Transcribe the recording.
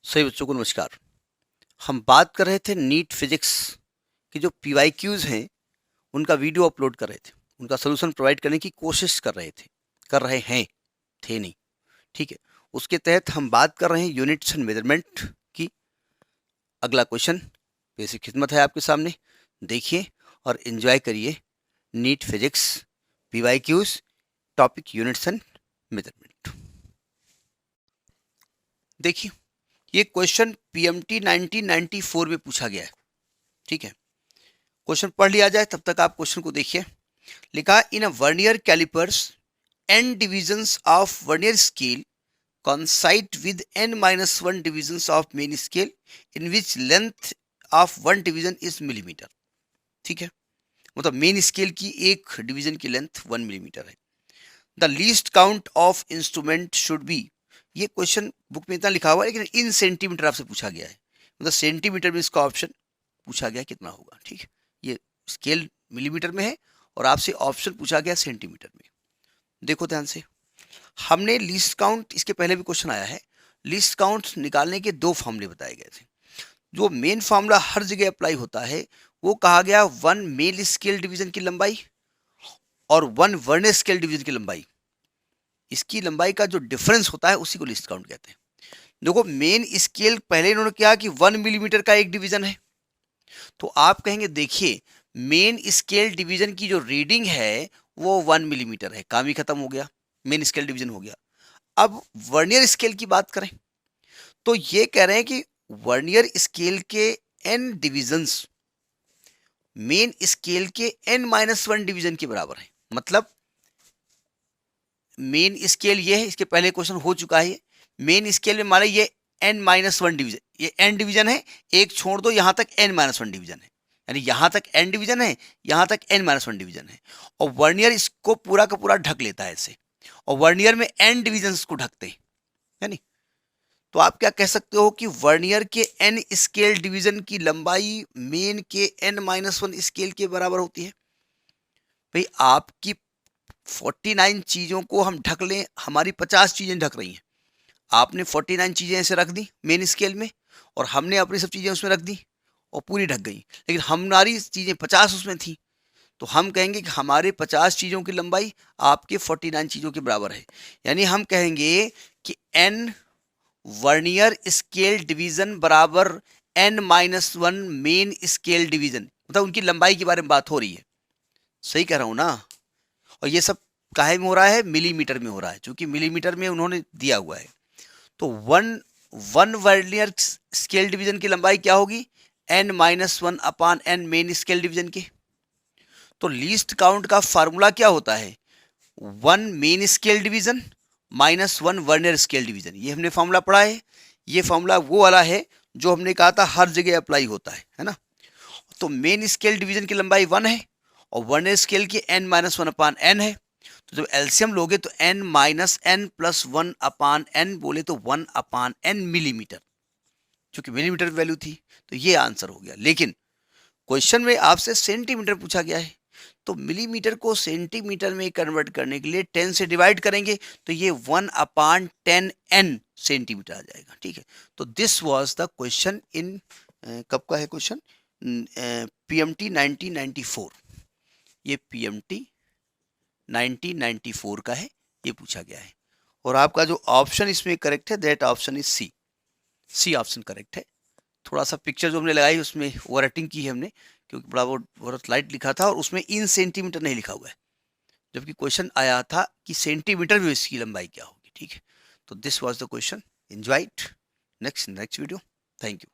सभी बच्चों को नमस्कार। हम बात कर रहे थे नीट फिजिक्स की जो पीवाईक्यूज हैं उनका वीडियो अपलोड कर रहे थे, उनका सोल्यूशन प्रोवाइड करने की कोशिश कर रहे हैं, थे नहीं, ठीक है। उसके तहत हम बात कर रहे हैं यूनिट्स एंड मेजरमेंट की। अगला क्वेश्चन बेसिक खिदमत है आपके सामने, देखिए और एंजॉय करिए। NEET physics PYQs topic units and measurement. देखिए ये क्वेश्चन पीएमटी 1994 में पूछा गया है, ठीक है। क्वेश्चन पढ़ लिया जाए तब तक आप क्वेश्चन को देखिए। लिखा in a vernier callipers n divisions of vernier scale coincide with n-1 divisions of main scale in which length of one division is millimeter, ठीक है। मतलब मेन स्केल की एक डिवीजन की लेंथ 1 मिलीमीटर है। The least count of instrument should be, ये question book में इतना लिखा हुआ है लेकिन इन सेंटीमीटर आपसे पूछा गया है, मतलब सेंटीमीटर में इसका ऑप्शन पूछा गया कितना होगा, ठीक है। ये स्केल मिलीमीटर में है और आपसे ऑप्शन पूछा गया सेंटीमीटर में। देखो ध्यान से, हमने लीस्ट काउंट, इसके पहले भी क्वेश्चन आया है, लीस्ट काउंट निकालने के दो फॉर्मूले बताए गए थे। जो मेन फॉर्मूला हर जगह अप्लाई होता है वो कहा गया 1 मेन स्केल डिवीजन की लंबाई और 1 वर्नियर स्केल डिवीजन की लंबाई, इसकी लंबाई का जो डिफरेंस होता है उसी को लीस्ट काउंट कहते हैं। देखो मेन स्केल पहले इन्होंने किया कि 1 मिलीमीटर का एक डिवीजन है, तो आप कहेंगे देखिए मेन स्केल डिवीजन की जो रीडिंग है वो 1 मिलीमीटर है, काम ही खत्म हो गया, मेन स्केल डिवीजन हो गया। अब वर्नियर स्केल की बात करें तो ये कह रहे हैं कि वर्नियर स्केल के n डिविजन्स मेन स्केल के n-1 डिवीजन के बराबर है। मतलब मेन स्केल ये है, इसके पहले क्वेश्चन हो चुका है, मेन स्केल में मान ये n-1 डिवीजन, ये n डिवीजन है, एक छोड़ दो, यहां तक n-1 डिवीजन है, यानी यहां तक n डिवीजन है, यहां तक n-1 डिवीजन है। और वर्नियर इसको पूरा का पूरा ढक लेता है ऐसे, और वर्नियर में n डिवीजन को ढकते हैं, यानी तो आप क्या कह सकते हो कि वर्नियर के n स्केल डिवीजन की लंबाई मेन के n-1 स्केल के बराबर होती है। भाई आपकी 49 चीजों को हम ढक लें, हमारी 50 चीजें ढक रही हैं, आपने 49 चीजें ऐसे रख दी मेन स्केल में और हमने अपनी सब चीजें उसमें रख दी और पूरी ढक गई, लेकिन हमारी चीजें 50 उसमें थी, तो हम कहेंगे कि हमारे 50 चीजों की लंबाई आपके 49 चीजों के बराबर है। यानी हम कहेंगे कि n वर्नियर स्केल डिवीजन बराबर n-1 मेन स्केल डिवीजन, मतलब उनकी लंबाई के बारे में बात हो रही है, सही कह रहा हूं ना। और ये सब काहे में हो रहा है, मिलीमीटर में हो रहा है, क्योंकि मिलीमीटर में उन्होंने दिया हुआ है। तो वन वर्नियर स्केल डिवीजन की लंबाई क्या होगी, n-1 अपान n मेन स्केल डिवीजन की। तो लीस्ट काउंट का फार्मूला क्या होता है, 1 main scale division -1 vernier scale division, ये हमने फॉर्मूला पढ़ा है। ये फॉर्मूला वो वाला है जो हमने कहा था हर जगह अप्लाई होता है ना। तो मेन स्केल डिवीजन की लंबाई 1 है और वर्नियर स्केल की n-1 अपान n है, तो जब एलसीएम लोगे तो n-n प्लस 1 अपान n बोले तो 1 अपान n मिलीमीटर, क्योंकि मिलीमीटर वैल्यू थी, तो ये आंसर हो गया। लेकिन क्वेश्चन में आपसे सेंटीमीटर पूछा गया है, तो मिलीमीटर को सेंटीमीटर में कन्वर्ट करने के लिए 10 से डिवाइड करेंगे तो ये 1 अपान 10n सेंटीमीटर आ जाएगा, ठीक है। तो this was the question in, कब का है क्वेश्चन, पीएमटी 1994, ये पीएमटी 1994 का है, ये पूछा गया है। और आपका जो ऑप्शन इसमें करेक्ट है that option is C, C option correct है। थोड़ा सा पिक्चर जो हमने लगाई उसमें ओवर राइटिंग की है हमने, क्योंकि बड़ा वो बहुत लाइट लिखा था और उसमें इन सेंटीमीटर नहीं लिखा हुआ है, जबकि क्वेश्चन आया था कि सेंटीमीटर में इसकी लंबाई क्या होगी, ठीक है। तो this was the question, enjoy it, next video, thank you.